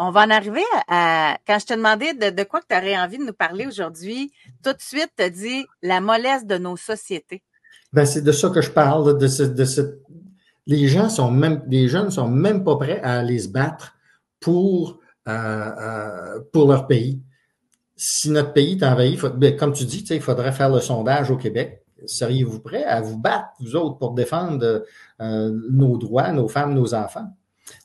On va en arriver quand je te demandais de quoi que tu aurais envie de nous parler aujourd'hui, tout de suite, tu as dit la mollesse de nos sociétés. Ben, c'est de ça que je parle, les jeunes sont même pas prêts à aller se battre pour leur pays. Si notre pays est envahi, comme tu dis, il faudrait faire le sondage au Québec. Seriez-vous prêts à vous battre, vous autres, pour défendre nos droits, nos femmes, nos enfants?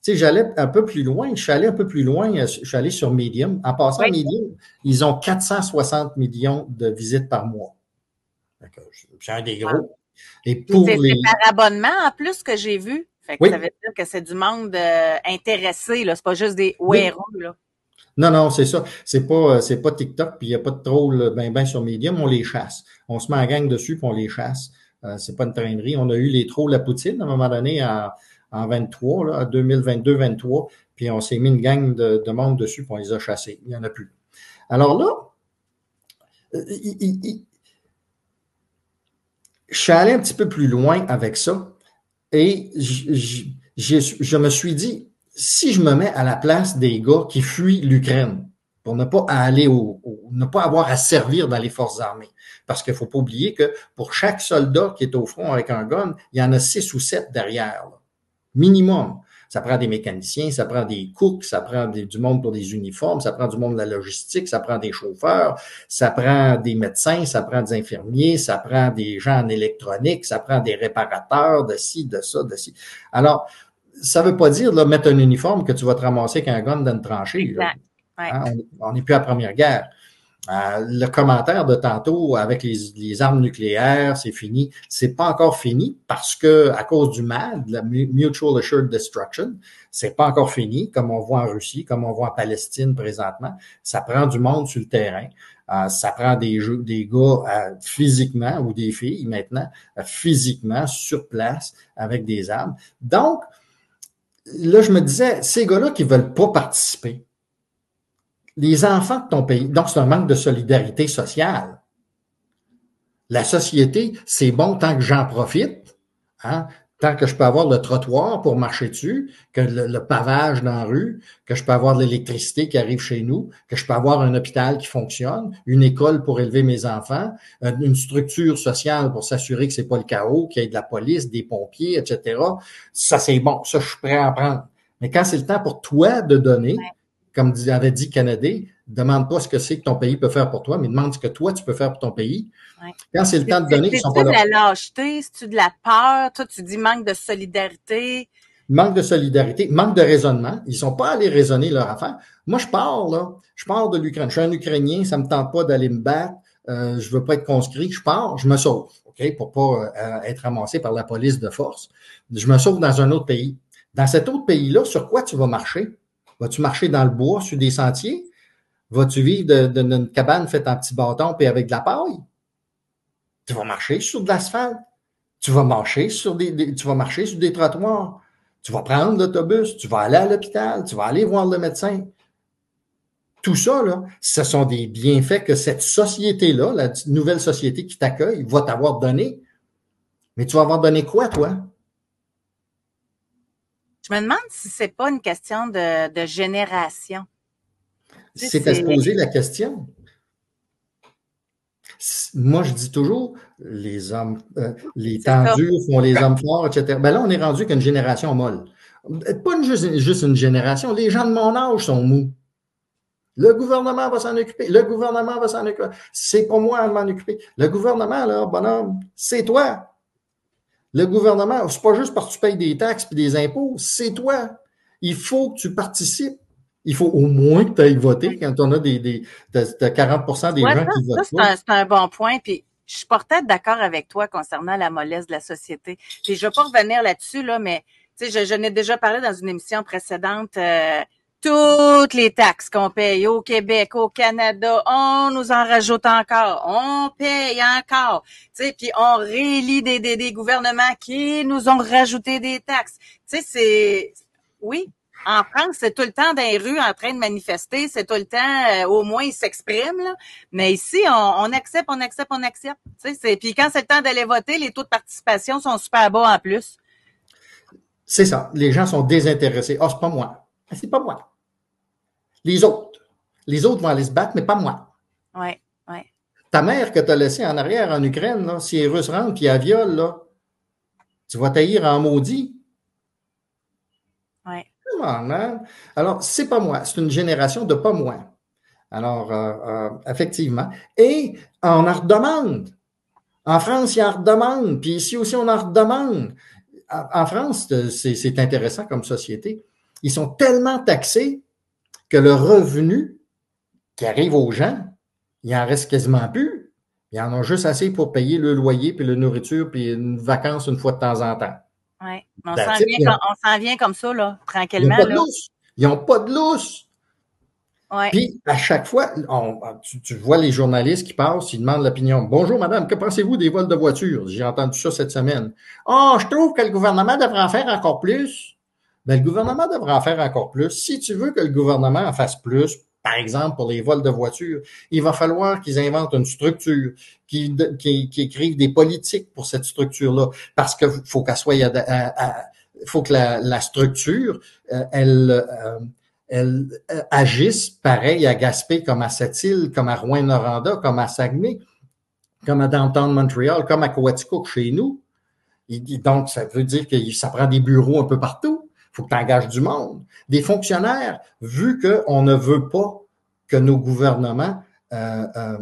J'allais un peu plus loin. Je suis allé un peu plus loin. Je suis allé sur Medium. En passant, Oui. Medium, ils ont 460 millions de visites par mois. C'est un des gros. Et pour c'est par abonnement en plus que j'ai vu. Fait que oui. Ça veut dire que c'est du monde intéressé, là. C'est pas juste des héros, là. Non, c'est ça. C'est pas TikTok, puis il n'y a pas de trolls ben sur Medium, on les chasse. On se met en gang dessus, puis on les chasse. C'est pas une traînerie. On a eu les trolls à Poutine à un moment donné en 23, là, 2022-23, puis on s'est mis une gang de monde dessus, puis on les a chassés. Il n'y en a plus. Alors là, je suis allé un petit peu plus loin avec ça, et je me suis dit, si je me mets à la place des gars qui fuient l'Ukraine pour ne pas aller ne pas avoir à servir dans les forces armées, parce qu'il faut pas oublier que pour chaque soldat qui est au front avec un gun, il y en a 6 ou 7 derrière, là. Minimum. Ça prend des mécaniciens, ça prend des cooks, ça prend du monde pour des uniformes, ça prend du monde de la logistique, ça prend des chauffeurs, ça prend des médecins, ça prend des infirmiers, ça prend des gens en électronique, ça prend des réparateurs de ci, de ça, de ci. Alors, ça veut pas dire là, mettre un uniforme que tu vas te ramasser avec un gun dans une tranchée. Là. Ouais. Hein? On n'est plus à la Première Guerre. Le commentaire de tantôt avec les armes nucléaires, c'est fini. C'est pas encore fini parce que à cause du MAD, la Mutual Assured Destruction, c'est pas encore fini, comme on voit en Russie, comme on voit en Palestine présentement. Ça prend du monde sur le terrain. Ça prend des gars physiquement ou des filles maintenant physiquement sur place avec des armes. Donc, là, je me disais, ces gars-là qui veulent pas participer, les enfants de ton pays, donc c'est un manque de solidarité sociale. La société, c'est bon tant que j'en profite, hein, tant que je peux avoir le trottoir pour marcher dessus, que le pavage dans la rue, que je peux avoir de l'électricité qui arrive chez nous, que je peux avoir un hôpital qui fonctionne, une école pour élever mes enfants, une structure sociale pour s'assurer que c'est pas le chaos, qu'il y ait de la police, des pompiers, etc. Ça, c'est bon. Ça, je suis prêt à prendre. Mais quand c'est le temps pour toi de donner, comme avait dit Kennedy, demande pas ce que c'est que ton pays peut faire pour toi, mais demande ce que toi, tu peux faire pour ton pays. Ouais. Quand c'est le temps de donner, ils sont pas là. C'est-tu de la lâcheté? C'est-tu de la peur? Toi, tu dis manque de solidarité. Manque de solidarité, manque de raisonnement. Ils sont pas allés raisonner leur affaire. Moi, je pars de l'Ukraine. Je suis un Ukrainien, ça me tente pas d'aller me battre. Je veux pas être conscrit. Je pars, je me sauve, ok, pour pas être ramassé par la police de force. Je me sauve dans un autre pays. Dans cet autre pays-là, sur quoi tu vas marcher? Vas-tu marcher dans le bois, sur des sentiers? Vas-tu vivre d'une cabane faite en petits bâtons et avec de la paille? Tu vas marcher sur de l'asphalte. Tu vas marcher sur des trottoirs. Tu vas prendre l'autobus. Tu vas aller à l'hôpital. Tu vas aller voir le médecin. Tout ça, là, ce sont des bienfaits que cette société-là, la nouvelle société qui t'accueille, va t'avoir donné. Mais tu vas avoir donné quoi, toi? Je me demande si c'est pas une question de génération. C'est à se poser la question. Moi, je dis toujours, les hommes, les temps durs font les hommes forts, etc. Ben là, on est rendu qu'une génération molle. Pas juste une génération. Les gens de mon âge sont mous. Le gouvernement va s'en occuper. Le gouvernement va s'en occuper. C'est pas moi à m'en occuper. Le gouvernement, là, bonhomme, c'est toi. Le gouvernement, c'est pas juste parce que tu payes des taxes et des impôts, c'est toi. Il faut que tu participes. Il faut au moins que tu ailles voter quand on a t'as 40% des gens qui votent pas. C'est un bon point. Puis je suis pas peut-être d'accord avec toi concernant la mollesse de la société. Puis je vais pas revenir là-dessus, là, mais tu sais, je n'ai déjà parlé dans une émission précédente. Toutes les taxes qu'on paye au Québec, au Canada, on nous en rajoute encore, on paye encore, tu sais, puis on réélit des gouvernements qui nous ont rajouté des taxes. Tu sais, oui, en France, c'est tout le temps dans les rues en train de manifester, c'est tout le temps, au moins ils s'expriment, là. Mais ici, on accepte. Tu sais, puis quand c'est le temps d'aller voter, les taux de participation sont super bas en plus. C'est ça, les gens sont désintéressés. Ah, c'est pas moi. C'est pas moi. Les autres. Les autres vont aller se battre, mais pas moi. Ouais, ouais. Ta mère que tu as laissée en arrière en Ukraine, là, si les Russes rentrent et elle viole, là, tu vas taillir en maudit. Ouais. Come on, man. Alors, c'est pas moi. C'est une génération de pas moi. Alors, effectivement. Et on en redemande. En France, il y en redemande. Puis ici aussi, on en redemande. En France, c'est intéressant comme société. Ils sont tellement taxés que le revenu qui arrive aux gens, il en reste quasiment plus. Ils en ont juste assez pour payer le loyer, puis la nourriture, puis une vacance une fois de temps en temps. Oui, mais on That's s'en it. vient comme ça, là, Ils n'ont tranquillement, pas de là. lousse. Ils n'ont pas de lousse. Ouais. Puis, à chaque fois, tu vois les journalistes qui passent, ils demandent l'opinion. Bonjour, madame, que pensez-vous des vols de voitures? J'ai entendu ça cette semaine. Oh, je trouve que le gouvernement devrait en faire encore plus. Ben, le gouvernement devrait en faire encore plus. Si tu veux que le gouvernement en fasse plus, par exemple, pour les vols de voitures, il va falloir qu'ils inventent une structure, qu'ils écrivent des politiques pour cette structure-là, parce que faut qu'elle soit, faut que la structure, elle agisse pareil à Gaspé, comme à Sept-Îles, comme à Rouyn-Noranda, comme à Saguenay, comme à Downtown Montréal, comme à Coaticook chez nous. Donc, ça veut dire que ça prend des bureaux un peu partout. Il faut que tu engages du monde. Des fonctionnaires, vu qu'on ne veut pas que nos gouvernements ne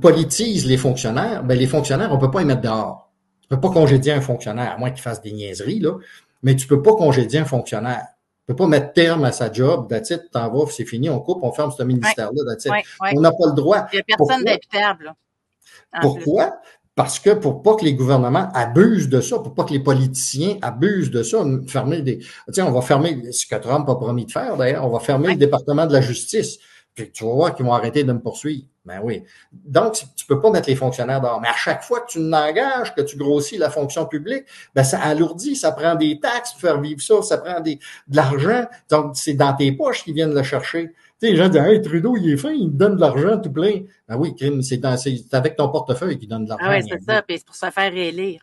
politisent les fonctionnaires, ben les fonctionnaires, on peut pas les mettre dehors. Tu peux pas congédier un fonctionnaire, à moins qu'il fasse des niaiseries, là, mais tu peux pas congédier un fonctionnaire. Tu peux pas mettre terme à sa job, that's it, t'en vas, c'est fini, on coupe, on ferme ce ministère-là, that's it. On n'a pas le droit. Il n'y a personne d'imputable, là. Pourquoi? Parce que pour pas que les gouvernements abusent de ça, pour pas que les politiciens abusent de ça, fermer des, on va fermer, ce que Trump a promis de faire d'ailleurs, on va fermer le département de la justice. Puis tu vas voir qu'ils vont arrêter de me poursuivre. Ben oui. Donc, tu peux pas mettre les fonctionnaires dehors. Mais à chaque fois que tu n'engages, que tu grossis la fonction publique, ben ça alourdit, ça prend des taxes pour faire vivre ça, ça prend de l'argent. Donc, c'est dans tes poches qu'ils viennent le chercher. Tu sais, les gens disent, hey, Trudeau, il est fin, il me donne de l'argent tout plein. Ben oui, c'est avec ton portefeuille qu'il donne de l'argent. Ah oui, c'est ça, puis c'est pour se faire réélire.